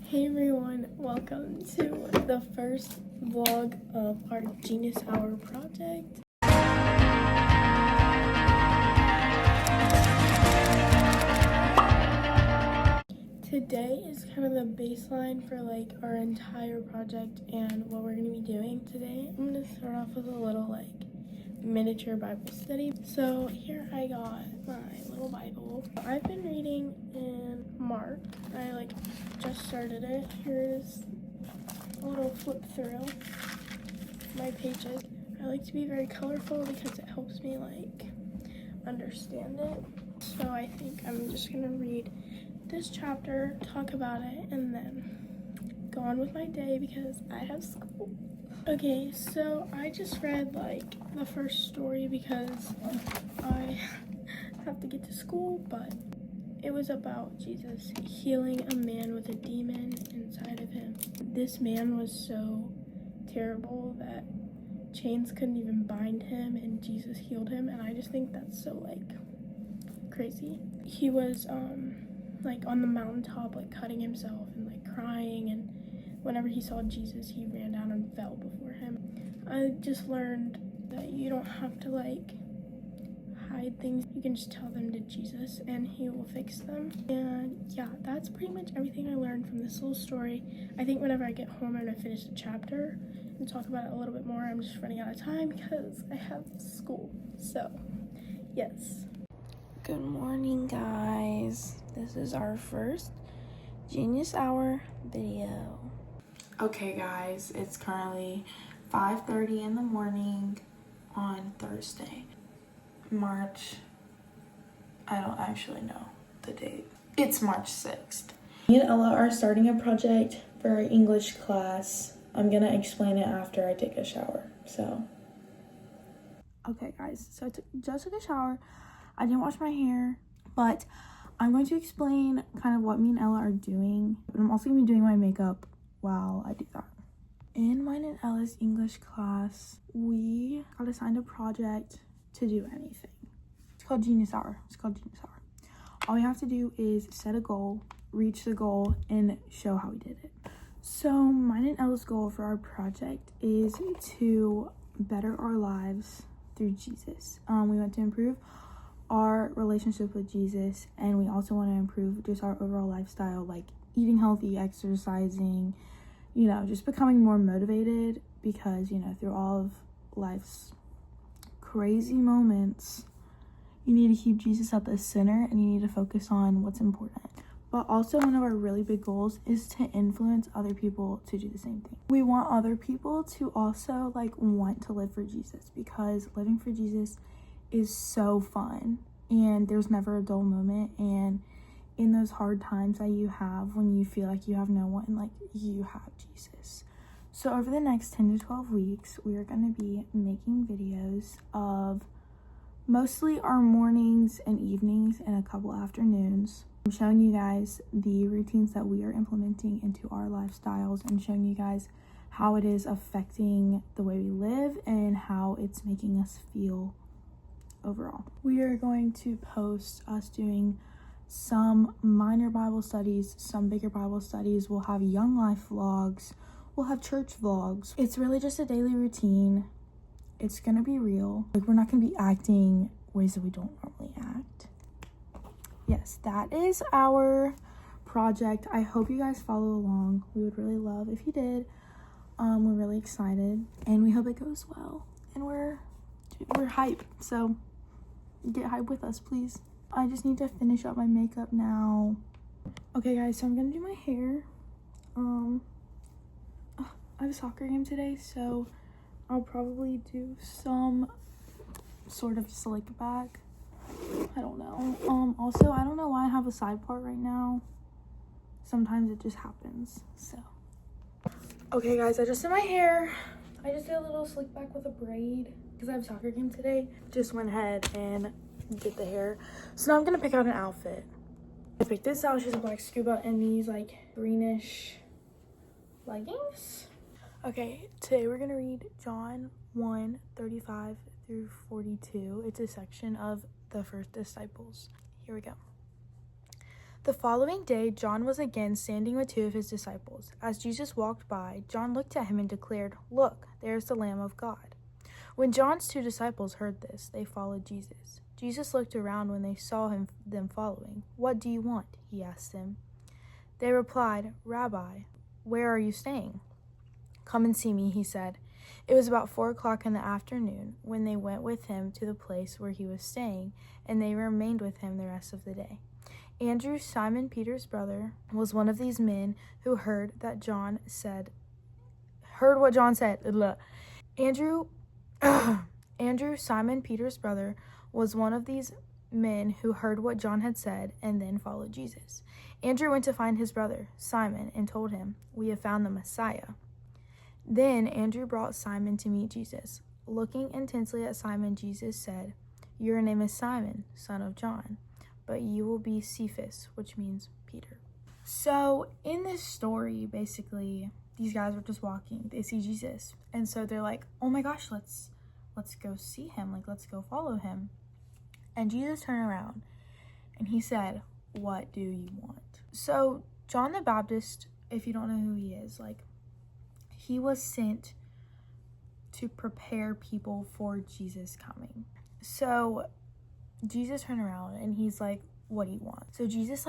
Hey everyone, welcome to the first vlog of our Genius Hour project. Today is kind of the baseline for like our entire project and what we're going to be doing today. I'm going to start off with a little miniature Bible study. So here I got my little Bible. I've been reading in Mark. I just started it. Here's a little flip through my pages. I like to be very colorful because it helps me understand it. So I think I'm just gonna read this chapter, talk about it, and then go on with my day because I have school. Okay, so I just read the first story because I have to get to school, but it was about Jesus healing a man with a demon inside of him. This man was so terrible that chains couldn't even bind him, and Jesus healed him, and I just think that's so crazy. He was on the mountaintop cutting himself and crying, and whenever he saw Jesus, he ran down and fell before him. I just learned that you don't have to hide things. You can just tell them to Jesus and he will fix them. And yeah, that's pretty much everything I learned from this little story. I think whenever I get home, I'm gonna finish the chapter and talk about it a little bit more. I'm just running out of time because I have school. So yes. Good morning, guys. This is our first Genius Hour video. Okay, guys, it's currently 5:30 in the morning on Thursday, March, I don't actually know the date. It's March 6th. Me and Ella are starting a project for our English class. I'm gonna explain it after I take a shower, so. Okay, guys, so I just took a shower. I didn't wash my hair, but I'm going to explain kind of what me and Ella are doing. But I'm also going to be doing my makeup while I do that. In mine and Ella's English class, we got assigned a project to do anything. It's called Genius Hour. All we have to do is set a goal, reach the goal, and show how we did it. So mine and Ella's goal for our project is to better our lives through Jesus. We want to improve our relationship with Jesus, and we also want to improve just our overall lifestyle, eating healthy, exercising, just becoming more motivated, because through all of life's crazy moments, you need to keep Jesus at the center and you need to focus on what's important. But also, one of our really big goals is to influence other people to do the same thing. We want other people to also want to live for Jesus, because living for Jesus is so fun and there's never a dull moment. And in those hard times that you have when you feel like you have no one, you have Jesus. So over the next 10 to 12 weeks, we are going to be making videos of mostly our mornings and evenings and a couple afternoons. I'm showing you guys the routines that we are implementing into our lifestyles and showing you guys how it is affecting the way we live and how it's making us feel overall. We are going to post us doing some minor Bible studies, some bigger Bible studies. We'll have young life vlogs. We'll have church vlogs. It's really just a daily routine. It's gonna be real. We're not gonna be acting ways that we don't normally act. Yes, that is our project. I hope you guys follow along. We would really love if you did. We're really excited and we hope it goes well. And we're hype, so get hype with us, please. I just need to finish up my makeup now. Okay, guys, so I'm gonna do my hair. I have a soccer game today, so I'll probably do some sort of slick back. I don't know. Also, I don't know why I have a side part right now. Sometimes it just happens, so. Okay, guys, I just did my hair. I just did a little slick back with a braid because I have a soccer game today. Just went ahead and did the hair. So now I'm gonna pick out an outfit. I picked this out. She's a black scuba and these greenish leggings. Okay, today we're gonna read John 1:35 through 42. It's a section of the first disciples. Here we go. The following day, John was again standing with two of his disciples. As Jesus walked by, John looked at him and declared, "Look, there is the Lamb of God." When John's two disciples heard this, they followed Jesus. Jesus looked around when they saw them following. "What do you want?" he asked them. They replied, "Rabbi, where are you staying?" "Come and see me," he said. It was about 4 o'clock in the afternoon when they went with him to the place where he was staying, and they remained with him the rest of the day. Andrew, Simon Peter's brother, was one of these men who heard what John said. Andrew, Simon Peter's brother, was one of these men who heard what John had said and then followed Jesus. Andrew went to find his brother, Simon, and told him, "We have found the Messiah." Then Andrew brought Simon to meet Jesus. Looking intensely at Simon, Jesus said, "Your name is Simon, son of John, but you will be Cephas," which means Peter. So in this story, basically, these guys were just walking. They see Jesus, and so they're like, "Oh my gosh, let's go see him. Like, let's go follow him." And Jesus turned around, and he said, "What do you want?" So John the Baptist, if you don't know who he is, like, he was sent to prepare people for Jesus coming. So Jesus turned around and he's like, "What do you want?" So Jesus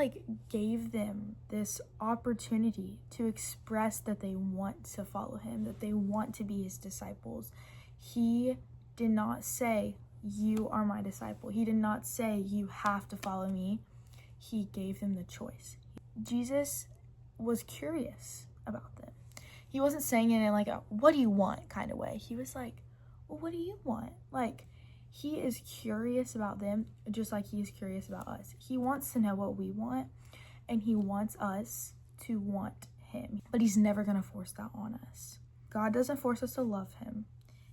gave them this opportunity to express that they want to follow him, that they want to be his disciples. He did not say, "You are my disciple." He did not say, "You have to follow me." He gave them the choice. Jesus was curious about them. He wasn't saying it in like a "what do you want" kind of way. He was like, "Well, what do you want?" Like, he is curious about them just like he is curious about us. He wants to know what we want, and he wants us to want him. But he's never going to force that on us. God doesn't force us to love him.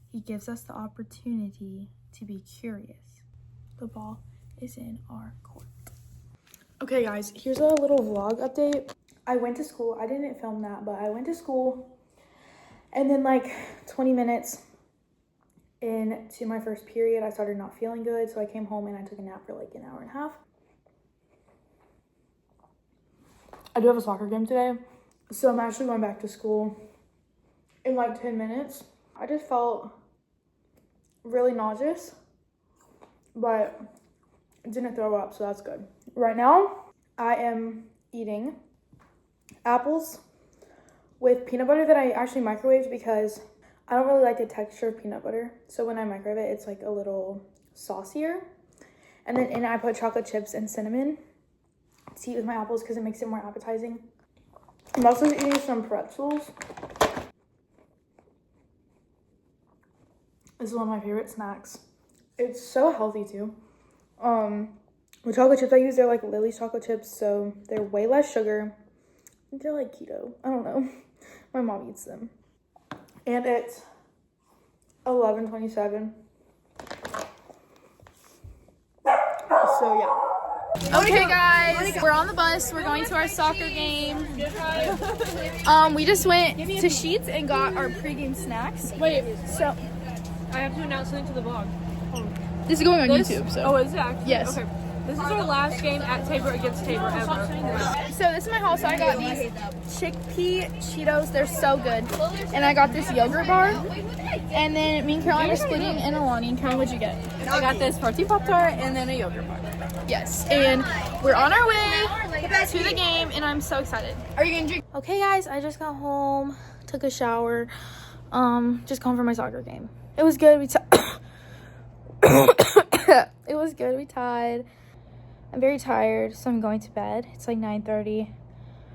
He gives us the opportunity to be curious. The ball is in our court. Okay, guys, here's a little vlog update. I went to school. I didn't film that, but I went to school. And then 20 minutes into my first period, I started not feeling good. So I came home and I took a nap for an hour and a half. I do have a soccer game today. So I'm actually going back to school in 10 minutes. I just felt really nauseous, but didn't throw up, so that's good. Right now, I am eating apples with peanut butter that I actually microwaved because I don't really like the texture of peanut butter. So when I microwave it, it's a little saucier. And then I put chocolate chips and cinnamon to eat with my apples because it makes it more appetizing. I'm also eating some pretzels. This is one of my favorite snacks. It's so healthy too. The chocolate chips I use, they're Lily's chocolate chips, so they're way less sugar. They're keto. I don't know. My mom eats them. And it's 11:27. So yeah. Okay guys, we're on the bus. We're going to our soccer game. We just went to Sheetz and got our pregame snacks. Wait, So I have to announce something to the vlog. this is going on YouTube. So is it actually? Yes. Okay. This is our last game at Tabor against Tabor ever. So this is my haul. So I got these chickpea Cheetos. They're so good. And I got this yogurt bar. And then me and Caroline are splitting in Alani. And Caroline, what'd you get? I got this party Pop-Tart and then a yogurt bar. Yes. And we're on our way to the game, and I'm so excited. Are you gonna drink? Okay, guys, I just got home, took a shower, just got home from my soccer game. It was good. It was good. We tied. I'm very tired, so I'm going to bed. It's 9:30.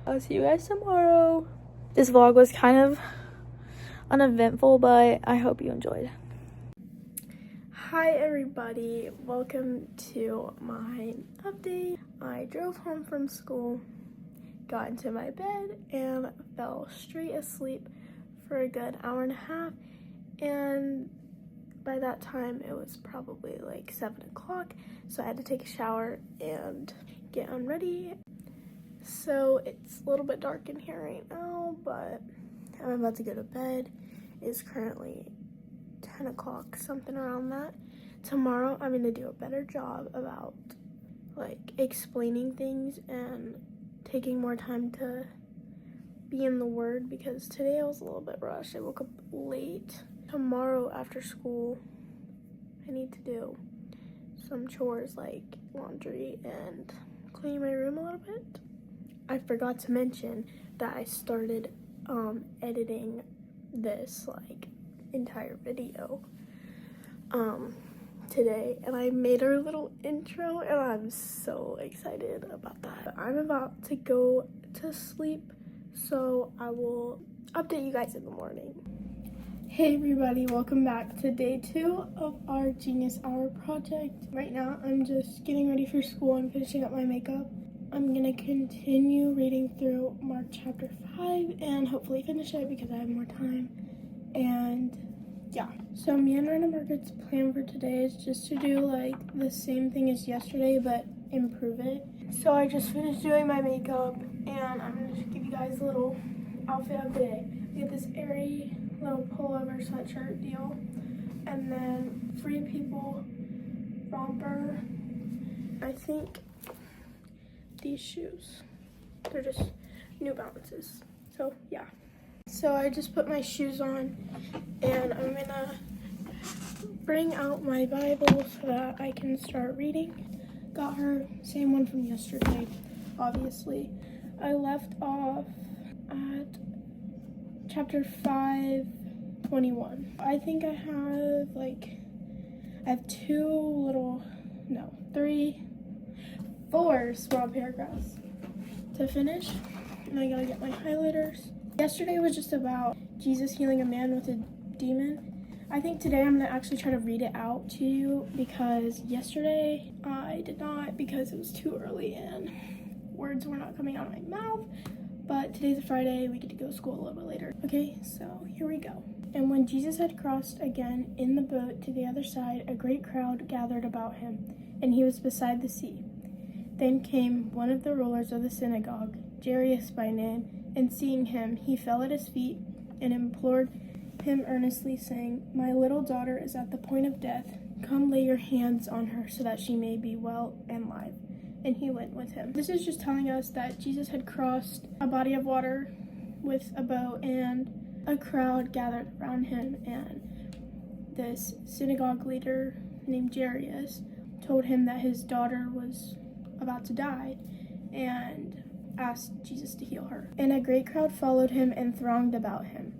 I'll see you guys tomorrow. This vlog was kind of uneventful, but I hope you enjoyed. Hi everybody, welcome to my update. I drove home from school, got into my bed, and fell straight asleep for a good hour and a half. And by that time, it was probably 7 o'clock, so I had to take a shower and get ready. So it's a little bit dark in here right now, but I'm about to go to bed. It's currently 10 o'clock, something around that. Tomorrow, I'm going to do a better job about like explaining things and taking more time to be in the Word, because today I was a little bit rushed. I woke up late. Tomorrow after school, I need to do some chores like laundry and clean my room a little bit. I forgot to mention that I started editing this like entire video today, and I made our little intro, and I'm so excited about that. I'm about to go to sleep, so I will update you guys in the morning. Hey everybody, welcome back to day 2 of our Genius Hour project. Right now I'm just getting ready for school and finishing up my makeup. I'm gonna continue reading through Mark chapter 5 and hopefully finish it because I have more time. And yeah, so me and Rena Margaret's plan for today is just to do like the same thing as yesterday but improve it. So I just finished doing my makeup and I'm gonna just give you guys a little outfit of the day. We get this airy little pullover sweatshirt deal, and then Free People romper. I think these shoes, they're just New Balances. So yeah. So I just put my shoes on and I'm gonna bring out my Bible so that I can start reading. Got her, same one from yesterday, obviously. I left off at chapter 5:21. I think I have four small paragraphs to finish, and I gotta get my highlighters. Yesterday was just about Jesus healing a man with a demon. I think today I'm gonna actually try to read it out to you, because yesterday I did not, because it was too early and words were not coming out of my mouth. But today's a Friday, we get to go to school a little bit later. Okay, so here we go. And when Jesus had crossed again in the boat to the other side, a great crowd gathered about him, and he was beside the sea. Then came one of the rulers of the synagogue, Jairus by name, and seeing him, he fell at his feet and implored him earnestly, saying, "My little daughter is at the point of death. Come lay your hands on her so that she may be well and live." And he went with him. This is just telling us that Jesus had crossed a body of water with a boat, and a crowd gathered around him, and this synagogue leader named Jairus told him that his daughter was about to die and asked Jesus to heal her. And a great crowd followed him and thronged about him.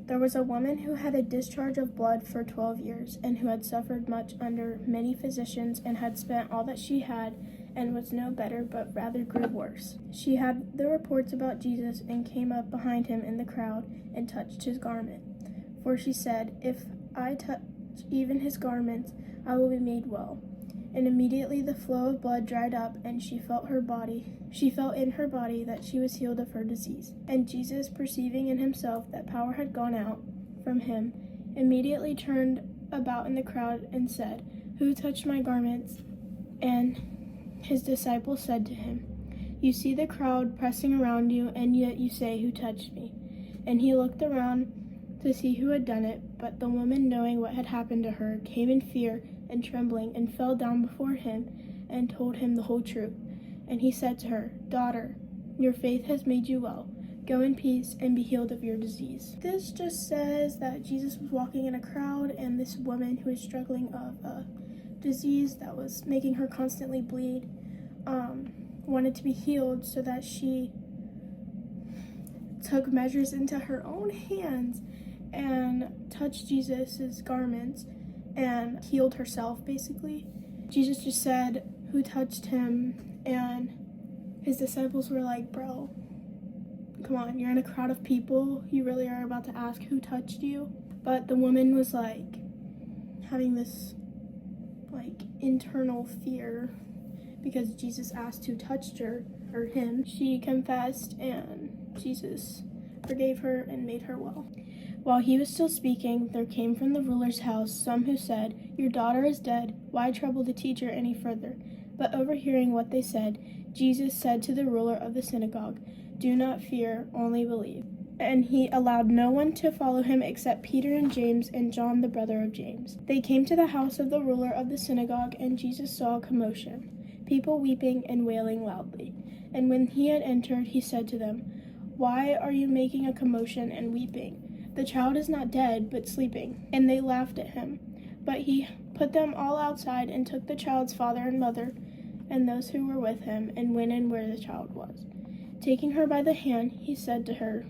There was a woman who had a discharge of blood for 12 years, and who had suffered much under many physicians, and had spent all that she had, and was no better, but rather grew worse. She had the reports about Jesus, and came up behind him in the crowd, and touched his garment. For she said, "If I touch even his garments, I will be made well." And immediately the flow of blood dried up, and she felt in her body that she was healed of her disease. And Jesus, perceiving in himself that power had gone out from him, immediately turned about in the crowd and said, "Who touched my garments?" And his disciples said to him, "You see the crowd pressing around you, and yet you say, 'Who touched me?'" And he looked around to see who had done it, but the woman, knowing what had happened to her, came in fear and trembling, and fell down before him, and told him the whole truth. And he said to her, "Daughter, your faith has made you well. Go in peace and be healed of your disease." This just says that Jesus was walking in a crowd, and this woman who was struggling of a disease that was making her constantly bleed wanted to be healed, so that she took measures into her own hands and touched Jesus's garments and healed herself, basically. Jesus just said, "Who touched him?" And his disciples were like, "Bro, come on, you're in a crowd of people. You really are about to ask who touched you?" But the woman was like having this like internal fear because Jesus asked who touched her or him. She confessed, and Jesus forgave her and made her well. While he was still speaking, there came from the ruler's house some who said, "Your daughter is dead. Why trouble the teacher any further?" But overhearing what they said, Jesus said to the ruler of the synagogue, "Do not fear, only believe." And he allowed no one to follow him except Peter and James and John, the brother of James. They came to the house of the ruler of the synagogue, and Jesus saw a commotion. people weeping and wailing loudly. And when he had entered, he said to them, "Why are you making a commotion and weeping? The child is not dead, but sleeping." And they laughed at him. But he put them all outside and took the child's father and mother and those who were with him and went in where the child was. Taking her by the hand, he said to her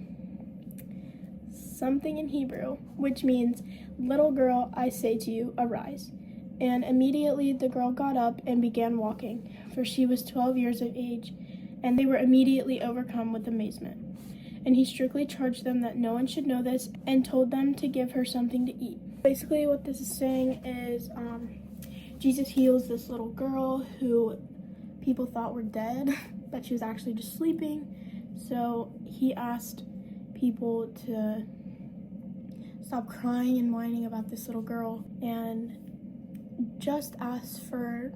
something in Hebrew, which means, "Little girl, I say to you, arise." And immediately the girl got up and began walking, for she was 12 years of age, and they were immediately overcome with amazement. And he strictly charged them that no one should know this, and told them to give her something to eat. Basically what this is saying is Jesus heals this little girl who people thought were dead, but she was actually just sleeping. So he asked people to stop crying and whining about this little girl and just asked for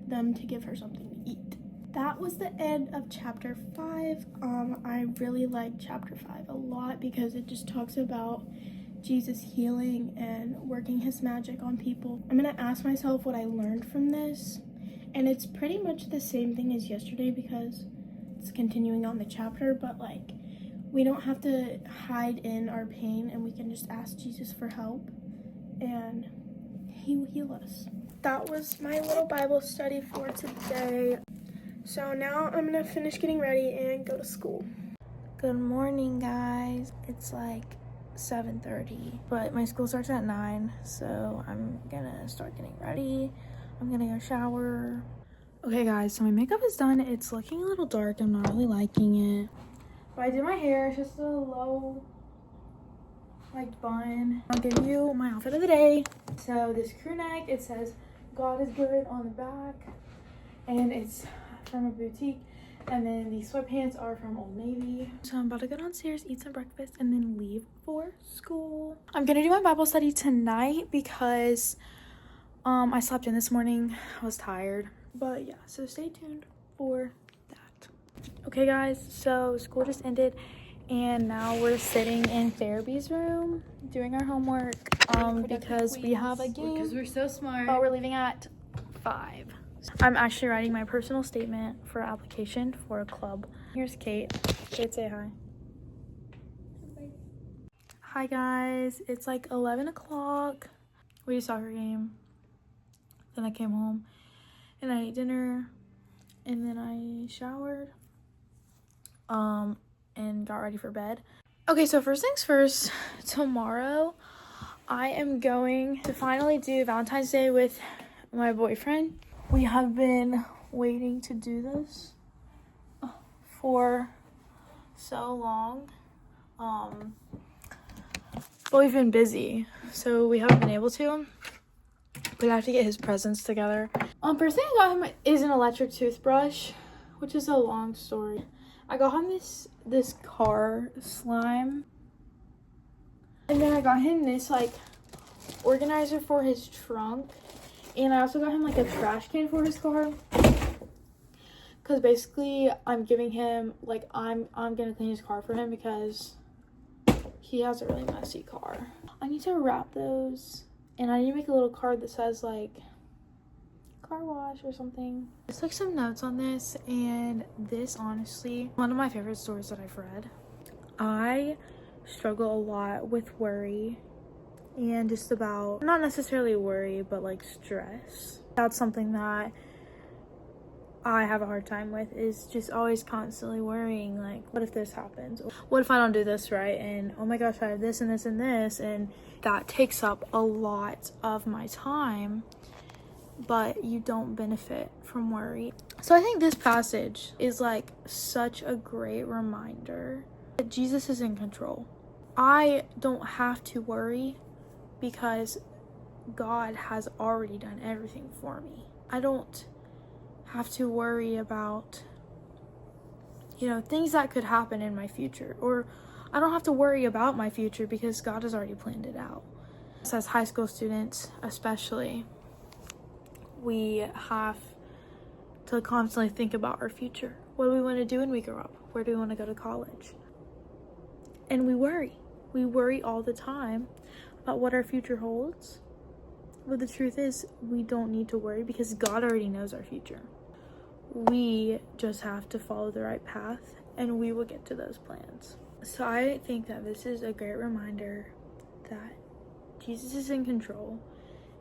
them to give her something to eat. That was the end of chapter 5. I really like chapter 5 a lot because it just talks about Jesus healing and working his magic on people. I'm gonna ask myself what I learned from this, and it's pretty much the same thing as yesterday because it's continuing on the chapter, but like we don't have to hide in our pain and we can just ask Jesus for help and he will heal us. That was my little Bible study for today. So now I'm gonna finish getting ready and go to school. Good morning, guys. It's like 7:30, but my school starts at 9, so I'm gonna start getting ready. I'm gonna go shower. Okay guys, so my makeup is done. It's looking a little dark. I'm not really liking it. But I did my hair. It's just a low like bun. I'll give you my outfit of the day. So this crew neck, it says God is good on the back, and it's from a boutique. And then these sweatpants are from Old Navy. So I'm about to go downstairs, eat some breakfast, and then leave for school. I'm gonna do my Bible study tonight because I slept in this morning. I was tired. But yeah, so stay tuned for that. Okay guys, so school just ended and now we're sitting in Fairby's room doing our homework because we have a game. Because we're so smart. Oh, we're leaving at 5. I'm actually writing my personal statement for application for a club. Here's Kate. Kate, say hi. Hi guys, it's like 11 o'clock. We had a soccer game. Then I came home and I ate dinner and then I showered and got ready for bed. Okay, so first things first, tomorrow I am going to finally do Valentine's Day with my boyfriend. We have been waiting to do this for so long, but we've been busy, so we haven't been able to. We have to get his presents together. First thing I got him is an electric toothbrush, which is a long story. I got him this car slime, and then I got him this like organizer for his trunk, and I also got him like a trash can for his car. Cause basically I'm giving him like I'm gonna clean his car for him because he has a really messy car. I need to wrap those. And I need to make a little card that says like car wash or something. I took some notes on this, and this honestly, one of my favorite stories that I've read. I struggle a lot with worry and just about, not necessarily worry, but like stress. That's something that I have a hard time with, is just always constantly worrying, like, what if this happens? What if I don't do this right? And oh my gosh, I have this and this and this, and that takes up a lot of my time, but you don't benefit from worry. So I think this passage is like such a great reminder that Jesus is in control. I don't have to worry because God has already done everything for me. I don't have to worry about, you know, things that could happen in my future, or I don't have to worry about my future because God has already planned it out. As high school students especially, we have to constantly think about our future. What do we want to do when we grow up? Where do we want to go to college? And we worry all the time about what our future holds. But the truth is, we don't need to worry because God already knows our future. We just have to follow the right path and we will get to those plans. So I think that this is a great reminder that Jesus is in control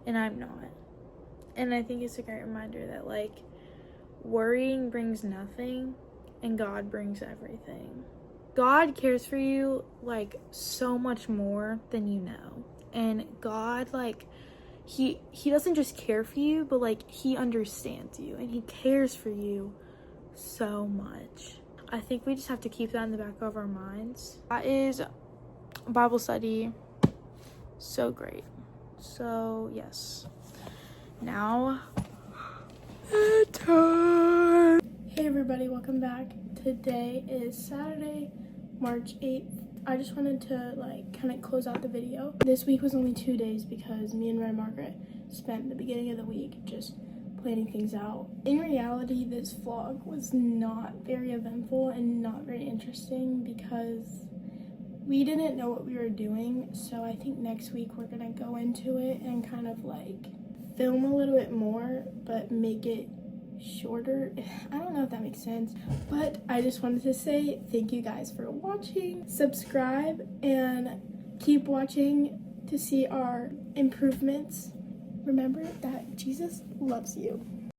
and I'm not. And I think it's a great reminder that like worrying brings nothing and God brings everything. God cares for you like so much more than you know. And God like he doesn't just care for you, but like he understands you and he cares for you so much. I think we just have to keep that in the back of our minds. That is Bible study. So great. So yes. Now time. Hey everybody, welcome back. Today is Saturday, March 8th. I just wanted to like kind of close out the video. This week was only 2 days because me and Red Margaret spent the beginning of the week just planning things out. In reality, this vlog was not very eventful and not very interesting because we didn't know what we were doing. So I think next week we're gonna go into it and kind of like film a little bit more, but make it shorter. I don't know if that makes sense, but I just wanted to say thank you guys for watching. Subscribe and keep watching to see our improvements. Remember that Jesus loves you.